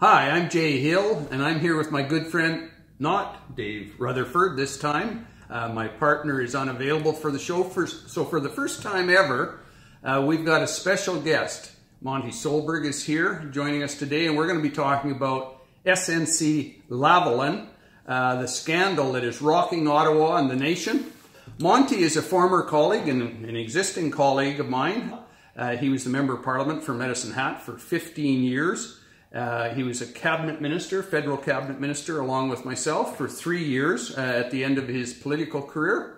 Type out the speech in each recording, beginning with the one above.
Hi, I'm Jay Hill, and I'm here with my good friend, not Dave Rutherford this time. My partner is unavailable for the show, so for the first time ever, we've got a special guest. Monty Solberg is here joining us today, and we're going to be talking about SNC Lavalin, the scandal that is rocking Ottawa and the nation. Monty is a former colleague and an existing colleague of mine. He was the Member of Parliament for Medicine Hat for 15 years. He was a cabinet minister, federal cabinet minister, along with myself for 3 years at the end of his political career.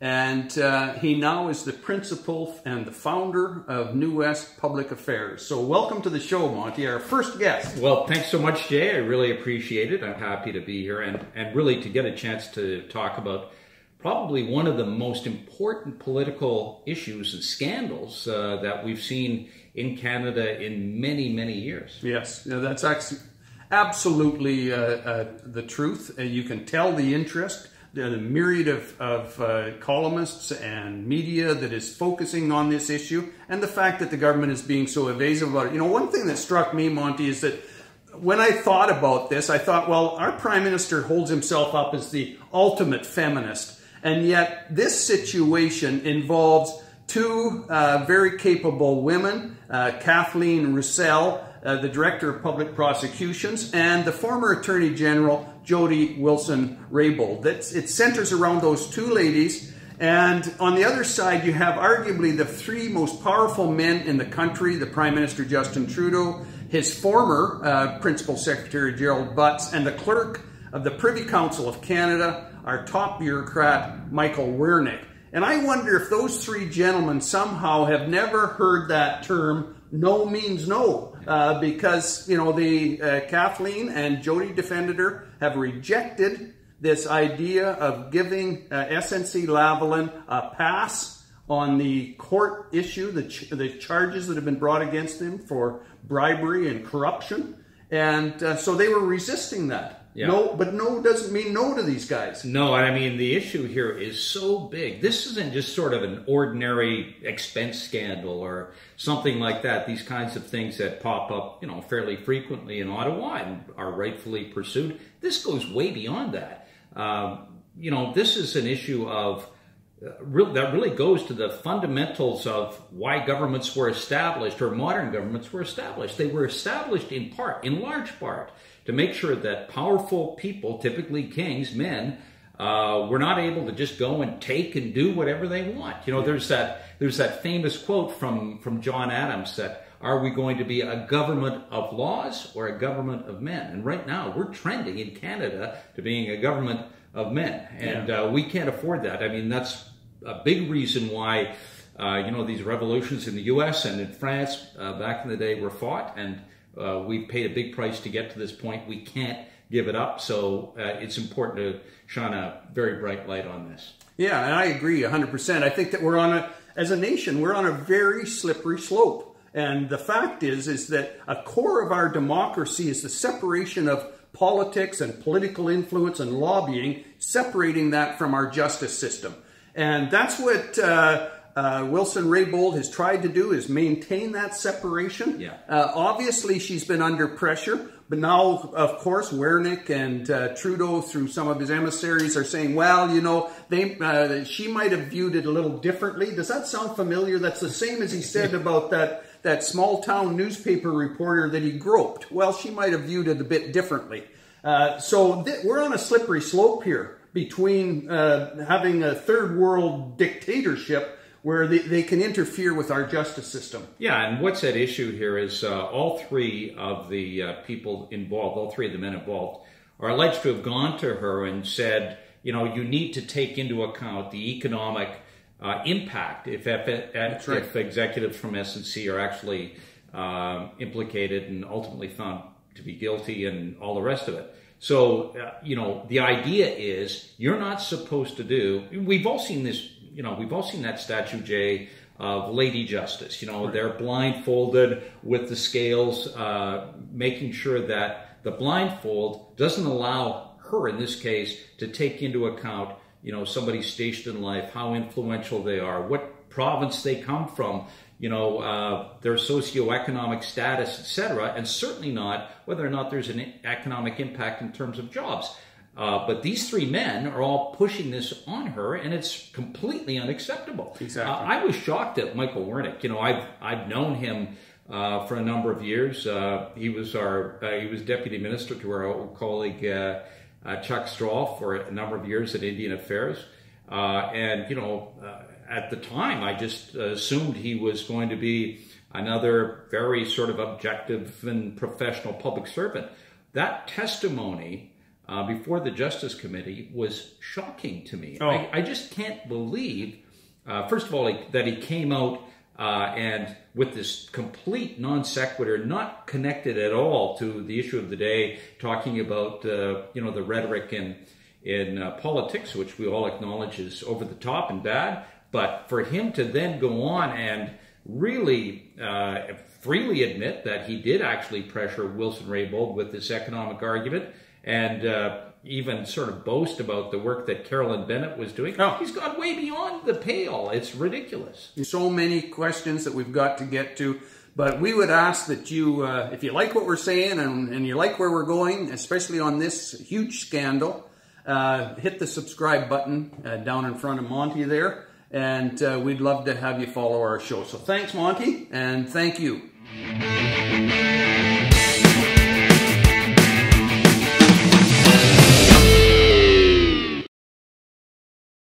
And he now is the principal and the founder of New West Public Affairs. So welcome to the show, Monty, our first guest. Well, thanks so much, Jay. I really appreciate it. I'm happy to be here and really to get a chance to talk about probably one of the most important political issues and scandals that we've seen in Canada in many, many years. Yes, that's actually absolutely the truth. You can tell the interest, the myriad of columnists and media that is focusing on this issue, and the fact that the government is being so evasive about it. You know, one thing that struck me, Monty, is that when I thought about this, I thought, well, our Prime Minister holds himself up as the ultimate feminist, and yet this situation involves two very capable women, Kathleen Roussel, the Director of Public Prosecutions, and the former Attorney General, Jody Wilson-Raybould. It centers around those two ladies, and on the other side you have arguably the three most powerful men in the country, the Prime Minister Justin Trudeau, his former Principal Secretary Gerald Butts, and the Clerk of the Privy Council of Canada, our top bureaucrat, Michael Wernick. And I wonder if those three gentlemen somehow have never heard that term, no means no, because, you know, Kathleen and Jody defended her, have rejected this idea of giving SNC Lavalin a pass on the court issue, the charges that have been brought against him for bribery and corruption. And so they were resisting that. Yeah. No, but no doesn't mean no to these guys. No, I mean, the issue here is so big. This isn't just sort of an ordinary expense scandal or something like that. These kinds of things that pop up, you know, fairly frequently in Ottawa and are rightfully pursued. This goes way beyond that. You know, this is an issue of that really goes to the fundamentals of why governments were established, or modern governments were established. They were established in large part, to make sure that powerful people, typically kings, men, were not able to just go and take and do whatever they want. You know, there's that famous quote from John Adams that, are we going to be a government of laws or a government of men? And right now we're trending in Canada to being a government of men, and we can't afford that. I mean, that's a big reason why you know, these revolutions in the U.S. and in France back in the day were fought, and we've paid a big price to get to this point. We can't give it up, so it's important to shine a very bright light on this. Yeah, and I agree 100%. I think that as a nation, we're on a very slippery slope. And the fact is that a core of our democracy is the separation of politics and political influence and lobbying, separating that from our justice system. And that's what Wilson-Raybould has tried to do, is maintain that separation. Yeah. Obviously, she's been under pressure, but now, of course, Wernick and Trudeau, through some of his emissaries, are saying, well, you know, she might have viewed it a little differently. Does that sound familiar? That's the same as he said about that small-town newspaper reporter that he groped. Well, she might have viewed it a bit differently. So we're on a slippery slope here between having a third-world dictatorship where they can interfere with our justice system. Yeah, and what's at issue here is all three of the people involved, all three of the men involved, are alleged to have gone to her and said, you know, you need to take into account the economic impact if executives from SNC are actually implicated and ultimately found to be guilty and all the rest of it. So, you know, the idea is you're not supposed to do, we've all seen this, you know, we've all seen that statue, Jay, of Lady Justice. You know, right. They're blindfolded with the scales, making sure that the blindfold doesn't allow her, in this case, to take into account, you know, somebody's station in life, how influential they are, what province they come from, their socioeconomic status, etc., and certainly not whether or not there's an economic impact in terms of jobs. But these three men are all pushing this on her, and it's completely unacceptable. Exactly. I was shocked at Michael Wernick. I've known him for a number of years. He was deputy minister to our old colleague Chuck Straw for a number of years at Indian Affairs, at the time, I just assumed he was going to be another very sort of objective and professional public servant. That testimony before the Justice Committee was shocking to me. Oh. I just can't believe, first of all, that he came out and with this complete non sequitur, not connected at all to the issue of the day, talking about the rhetoric in politics, which we all acknowledge is over the top and bad. But for him to then go on and really freely admit that he did actually pressure Wilson-Raybould with this economic argument, and even sort of boast about the work that Carolyn Bennett was doing, he's gone way beyond the pale. It's ridiculous. So many questions that we've got to get to. But we would ask that you, if you like what we're saying and you like where we're going, especially on this huge scandal, hit the subscribe button down in front of Monty there. And we'd love to have you follow our show. So thanks, Monty, and thank you.